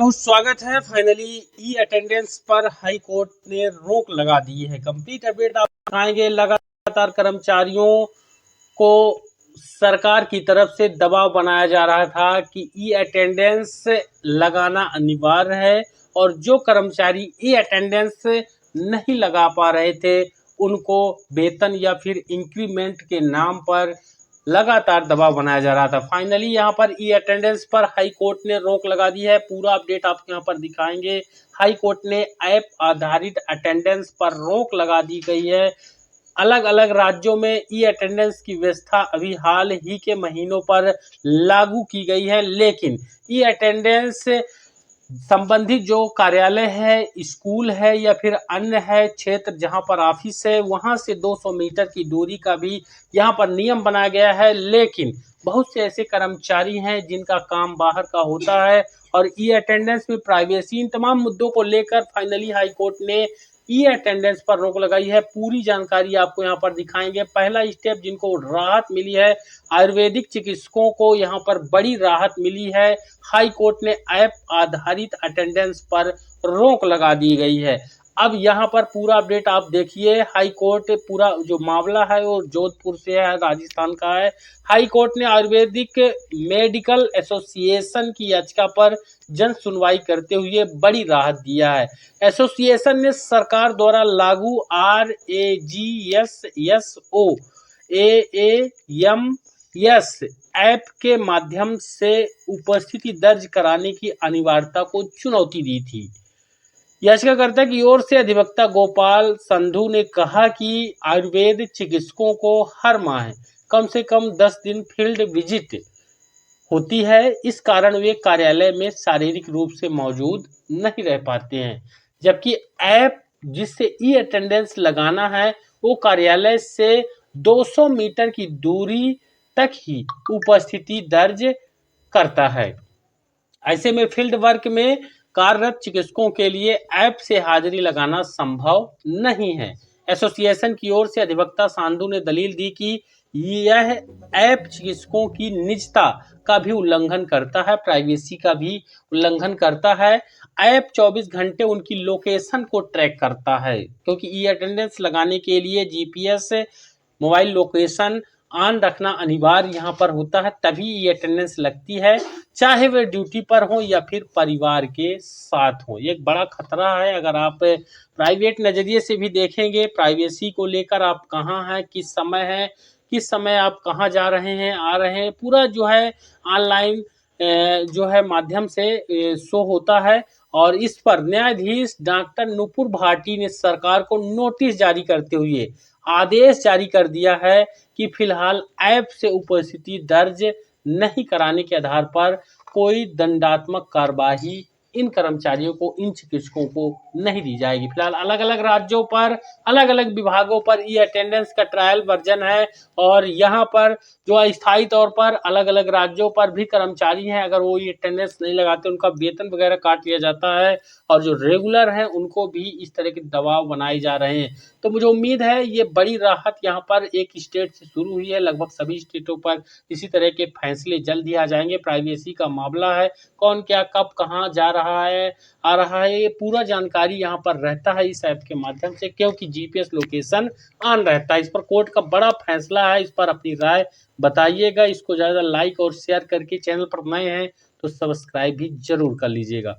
बहुत स्वागत है। फाइनली ई अटेंडेंस पर हाई कोर्ट ने रोक लगा दी है। कंप्लीट अपडेट आप दिखाएंगे। लगातार कर्मचारियों को सरकार की तरफ से दबाव बनाया जा रहा था कि ई अटेंडेंस लगाना अनिवार्य है और जो कर्मचारी ई अटेंडेंस नहीं लगा पा रहे थे उनको वेतन या फिर इंक्रीमेंट के नाम पर लगातार दबाव बनाया जा रहा था। फाइनली यहाँ पर ई अटेंडेंस पर हाई कोर्ट ने रोक लगा दी है। पूरा अपडेट आपको यहाँ पर दिखाएंगे। हाई कोर्ट ने ऐप आधारित अटेंडेंस पर रोक लगा दी गई है। अलग अलग राज्यों में ई अटेंडेंस की व्यवस्था अभी हाल ही के महीनों पर लागू की गई है, लेकिन ई अटेंडेंस संबंधित जो कार्यालय है, स्कूल है या फिर अन्य है क्षेत्र जहां पर ऑफिस है, वहां से 200 मीटर की दूरी का भी यहां पर नियम बनाया गया है। लेकिन बहुत से ऐसे कर्मचारी हैं जिनका काम बाहर का होता है और ई अटेंडेंस में प्राइवेसी, इन तमाम मुद्दों को लेकर फाइनली हाई कोर्ट ने ई अटेंडेंस पर रोक लगाई है। पूरी जानकारी आपको यहाँ पर दिखाएंगे। पहला स्टेप जिनको राहत मिली है, आयुर्वेदिक चिकित्सकों को यहाँ पर बड़ी राहत मिली है। हाई कोर्ट ने ऐप आधारित अटेंडेंस पर रोक लगा दी गई है। अब यहाँ पर पूरा अपडेट आप देखिए। हाई कोर्ट पूरा जो मामला है वो जोधपुर से है, राजस्थान का है। हाई कोर्ट ने आयुर्वेदिक मेडिकल एसोसिएशन की याचिका पर जन सुनवाई करते हुए बड़ी राहत दिया है। एसोसिएशन ने सरकार द्वारा लागू RAGSSO ऐप के माध्यम से उपस्थिति दर्ज कराने की अनिवार्यता को चुनौती दी थी। याचिकाकर्ता की ओर से अधिवक्ता गोपाल संधू ने कहा कि आयुर्वेद चिकित्सकों को हर माह कम से कम 10 दिन फील्ड विजिट होती है। इस कारण वे कार्यालय में शारीरिक रूप से मौजूद नहीं रह पाते हैं, जबकि ऐप जिससे ई अटेंडेंस लगाना है वो कार्यालय से 200 मीटर की दूरी तक ही उपस्थिति दर्ज करता है। ऐसे में फील्ड वर्क में कार्यरत चिकित्सकों के लिए ऐप से हाजिरी लगाना संभव नहीं है। एसोसिएशन की ओर से अधिवक्ता सांधु ने दलील दी कि यह ऐप चिकित्सकों की निजता का भी उल्लंघन करता है, प्राइवेसी का भी उल्लंघन करता है। ऐप 24 घंटे उनकी लोकेशन को ट्रैक करता है, क्योंकि ई अटेंडेंस लगाने के लिए जीपीएस मोबाइल लोकेशन ऑन रखना अनिवार्य यहाँ पर होता है, तभी ये अटेंडेंस लगती है, चाहे वे ड्यूटी पर हो या फिर परिवार के साथ हो। ये एक बड़ा खतरा है। अगर आप प्राइवेट नज़रिए से भी देखेंगे, प्राइवेसी को लेकर आप कहाँ हैं, किस समय आप कहाँ जा रहे हैं, आ रहे हैं, पूरा जो है ऑनलाइन जो है माध्यम से शो होता है। और इस पर न्यायाधीश डॉक्टर नुपुर भाटी ने सरकार को नोटिस जारी करते हुए आदेश जारी कर दिया है कि फिलहाल ऐप से उपस्थिति दर्ज नहीं कराने के आधार पर कोई दंडात्मक कार्रवाई इन कर्मचारियों को, इन चिकित्सकों को नहीं दी जाएगी। फिलहाल अलग अलग राज्यों पर, अलग अलग विभागों पर ई अटेंडेंस का ट्रायल वर्जन है और यहाँ पर जो अस्थायी तौर पर अलग अलग राज्यों पर भी कर्मचारी हैं, अगर वो ई अटेंडेंस नहीं लगाते उनका वेतन वगैरह काट लिया जाता है और जो रेगुलर हैं उनको भी इस तरह के दबाव बनाए जा रहे हैं। तो मुझे उम्मीद है ये बड़ी राहत यहाँ पर एक स्टेट से शुरू हुई है, लगभग सभी स्टेटों पर इसी तरह के फैसले जल्द ही आ जाएंगे। प्राइवेसी का मामला है, कौन क्या कब कहाँ जा रहा है, आ रहा है, ये पूरा जानकारी यहाँ पर रहता है इस ऐप के माध्यम से, क्योंकि जीपीएस लोकेशन ऑन रहता है। इस पर कोर्ट का बड़ा फैसला है, इस पर अपनी राय बताइएगा। इसको ज़्यादा लाइक और शेयर करके, चैनल पर नए हैं तो सब्सक्राइब भी जरूर कर लीजिएगा।